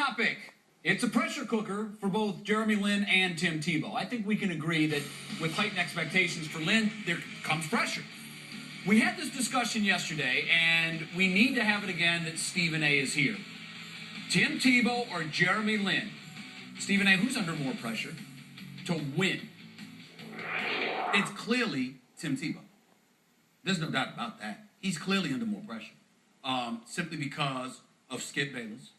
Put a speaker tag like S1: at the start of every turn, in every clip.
S1: topic. It's a pressure cooker for both Jeremy Lin and Tim Tebow. I think we can agree that with heightened expectations for Lin, there comes pressure. We had this discussion yesterday, and we need to have it again that Stephen A. is here. Tim Tebow or Jeremy Lin? Stephen A., who's under more pressure to win?
S2: It's clearly Tim Tebow. There's no doubt about that. He's clearly under more pressure. Simply because of Skip Bayless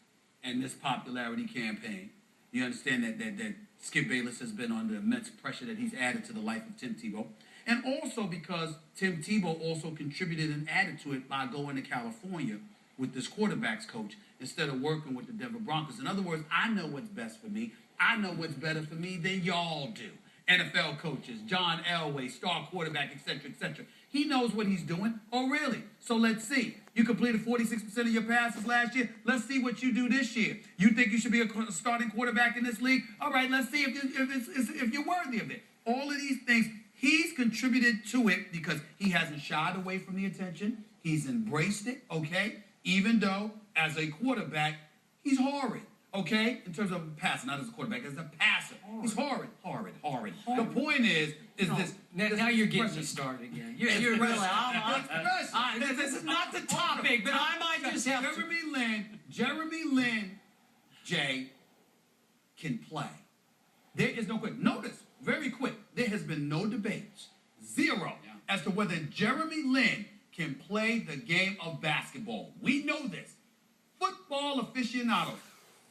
S2: and this popularity campaign. You understand that Skip Bayless has been under immense pressure that he's added to the life of Tim Tebow. And also because Tim Tebow also contributed and added to it by going to California with this quarterbacks coach instead of working with the Denver Broncos. In other words, I know what's best for me. I know what's better for me than y'all do. NFL coaches, John Elway, star quarterback, etc., etc. He knows what he's doing. Oh, really? So let's see. You completed 46% of your passes last year. Let's see what you do this year. You think you should be a starting quarterback in this league? All right, let's see if you're worthy of it. All of these things, he's contributed to it because he hasn't shied away from the attention. He's embraced it, okay? Even though, as a quarterback, he's horrid. Okay? In terms of passing, not as a quarterback, as a passer. He's horrid. The point is this.
S3: Now you're getting me started again. You're really. This is not the topic, but I might just have
S2: Jeremy Lin, Jay, can play. There is no question. Notice, very quick, there has been no debates, zero, as to whether Jeremy Lin can play the game of basketball. We know this. Football aficionados,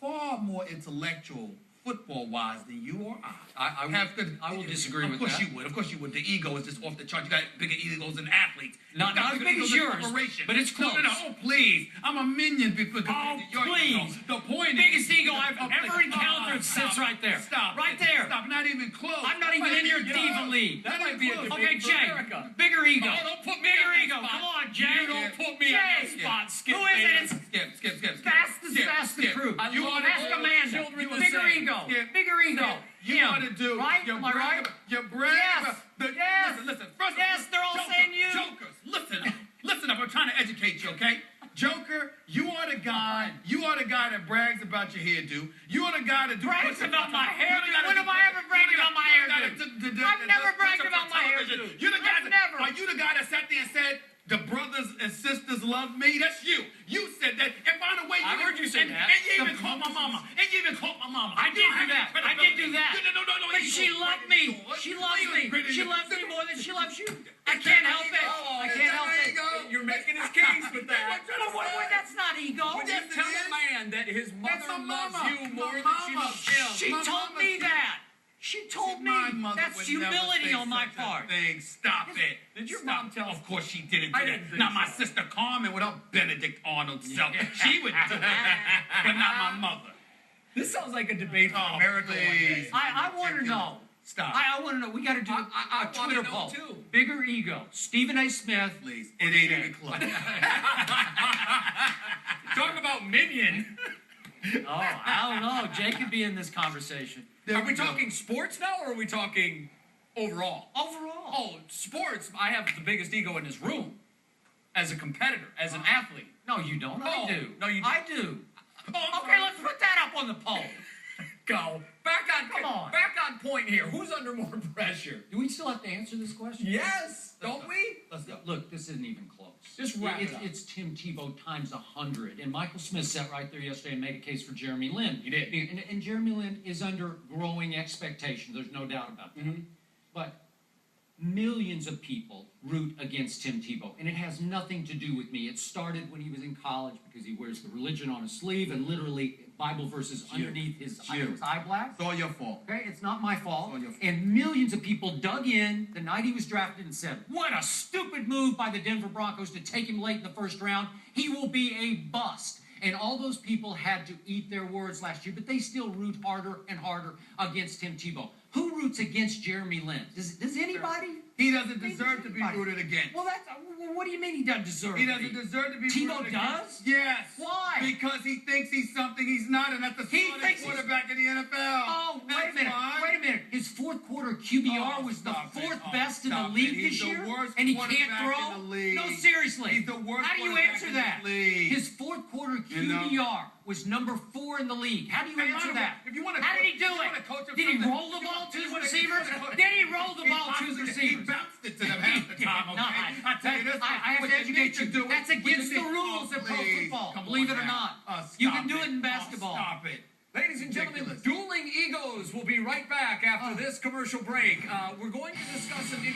S2: far more intellectual football-wise than you or I.
S3: I will disagree with that.
S2: Of course you would. The ego is just off the chart. You got bigger egos than athletes.
S3: Not as big as yours, but it's close.
S2: No, oh, please. I'm a minion before your
S3: please.
S2: Ego. The point
S3: biggest
S2: is,
S3: ego I've ever encountered sits right there.
S2: Stop.
S3: Right there.
S2: Stop. Not even close.
S3: I'm not even in your diva league.
S1: That might be a debate
S3: Okay,
S1: for
S3: Jay.
S1: America.
S3: Bigger ego.
S1: Oh, don't put me
S3: bigger
S1: on
S3: ego.
S1: that spot.
S3: Come on, Jay.
S1: You don't put me on that spot, Skip.
S3: Who is it? It's
S2: Skip.
S3: Fast the crew.
S2: You ought to
S3: Ask
S2: do
S3: Amanda.
S2: children the
S3: Bigger
S2: same.
S3: ego.
S2: Skip.
S3: Bigger ego.
S2: You ought to do.
S3: Right? Am I right?
S2: You're brave.
S3: Yes.
S2: Listen. First
S3: Yes, they're all saying you.
S2: Jokers, listen up. I'm trying to educate you, okay? Joker, you are the guy that brags about your hairdo. You are the guy that
S3: brags about my hairdo. When have I ever bragged about my hairdo? I've never bragged about my hairdo.
S2: You're the guy Are you the guy that sat there and said, the brothers and sisters love me? That's you. You said that. And by the way,
S1: I heard you say that.
S2: And you even called my mama.
S3: I did do that.
S2: No.
S3: But she loved me. She loves me. She loves me more than she loves you. I can't help it. I can't help it.
S1: You're making his case with that.
S3: That's not ego.
S1: Tell the man that his mother loves you more than she loves him.
S3: She told me that. She told me. That's humility on my part.
S2: Stop it.
S1: Did your mom tell?
S2: Of course she didn't do
S1: I
S2: that.
S1: didn't think
S2: Not my
S1: so.
S2: sister Carmen without Benedict Arnold's self. She would do that, but not my mother.
S1: This sounds like a debate for America one day.
S3: I want to know.
S2: Stop.
S3: I want to know. We got to do
S1: I
S3: a Twitter
S1: wanna know
S3: poll.
S1: too.
S3: Bigger ego. Stephen A. Smith.
S2: Please. It ain't even close.
S1: Talk about minion.
S3: Oh, I don't know. Jay could be in this conversation.
S1: Are we talking sports now, or are we talking overall?
S3: Overall.
S1: Oh, sports, I have the biggest ego in this room. As a competitor, as an athlete.
S3: No, you don't. I do.
S1: No, you
S3: I do.
S1: Oh,
S3: Okay, let's put that up on the poll.
S1: go.
S3: Come on.
S1: Back on point here. Who's under more pressure?
S3: Do we still have to answer this question?
S1: Yes, don't we?
S3: Let's go. Look, this isn't even close.
S1: Just wrap it up.
S3: It's Tim Tebow times 100. And Michael Smith sat right there yesterday and made a case for Jeremy Lin.
S1: He did.
S3: And Jeremy Lin is under growing expectations. There's no doubt about that.
S1: Mm-hmm.
S3: But millions of people root against Tim Tebow. And it has nothing to do with me. It started when he was in college because he wears the religion on his sleeve and literally Bible verses underneath his eye black.
S2: It's all your fault.
S3: Okay, it's not my fault.
S2: It's all your fault.
S3: And millions of people dug in the night he was drafted and said, what a stupid move by the Denver Broncos to take him late in the first round. He will be a bust. And all those people had to eat their words last year, but they still root harder and harder against Tim Tebow. Who roots against Jeremy Lin? Does anybody?
S2: He doesn't deserve to be rooted against.
S3: Well, what do you mean he doesn't deserve
S2: He
S3: to
S2: doesn't
S3: be?
S2: deserve to be
S3: Tebow
S2: rooted
S3: does?
S2: against. Yes.
S3: Why?
S2: Because he thinks he's something he's not, and that's the
S3: He
S2: starting
S3: thinks he's-
S2: quarterback in the NFL.
S3: Oh, wait a minute.
S2: Why.
S3: Wait a minute. His fourth quarter QBR
S2: Oh,
S3: was the
S2: stop it.
S3: fourth
S2: Oh,
S3: best in the
S2: stop it.
S3: league
S2: He's
S3: this
S2: the
S3: year,
S2: worst
S3: and he can't
S2: quarterback
S3: throw?
S2: in the league.
S3: No, seriously.
S2: He's the worst
S3: How do you
S2: quarterback
S3: answer
S2: in the
S3: that?
S2: league.
S3: His fourth quarter
S2: You know?
S3: QBR was number 4 in the league. How do you
S2: Hey,
S3: answer
S2: Oliver,
S3: that?
S2: if you wanna
S3: How did
S2: coach-
S3: he do
S2: if you wanna
S3: it?
S2: coach him
S3: Did he
S2: from the-
S3: roll the
S2: if you
S3: ball
S2: want-
S3: to
S2: if
S3: his
S2: you wanna-
S3: receivers?
S2: if you wanna-
S3: Did he roll the
S2: He
S3: ball to his
S2: possibly-
S3: receivers?
S2: He bounced it to them half the time,
S3: No,
S2: okay? I tell you this.
S3: I have
S2: what
S3: to
S2: you need
S3: educate
S2: to
S3: you.
S2: do
S3: That's
S2: is- what you
S3: against the
S2: need-
S3: rules
S2: oh,
S3: of pro
S2: please.
S3: football.
S2: Come
S3: Believe
S2: on
S3: it or
S2: now.
S3: not.
S2: Stop
S3: You can do it in
S2: Oh,
S3: basketball.
S2: stop it.
S1: Ladies and gentlemen,
S2: Ridiculous.
S1: dueling egos will be right back after this commercial break. We're going to discuss some interesting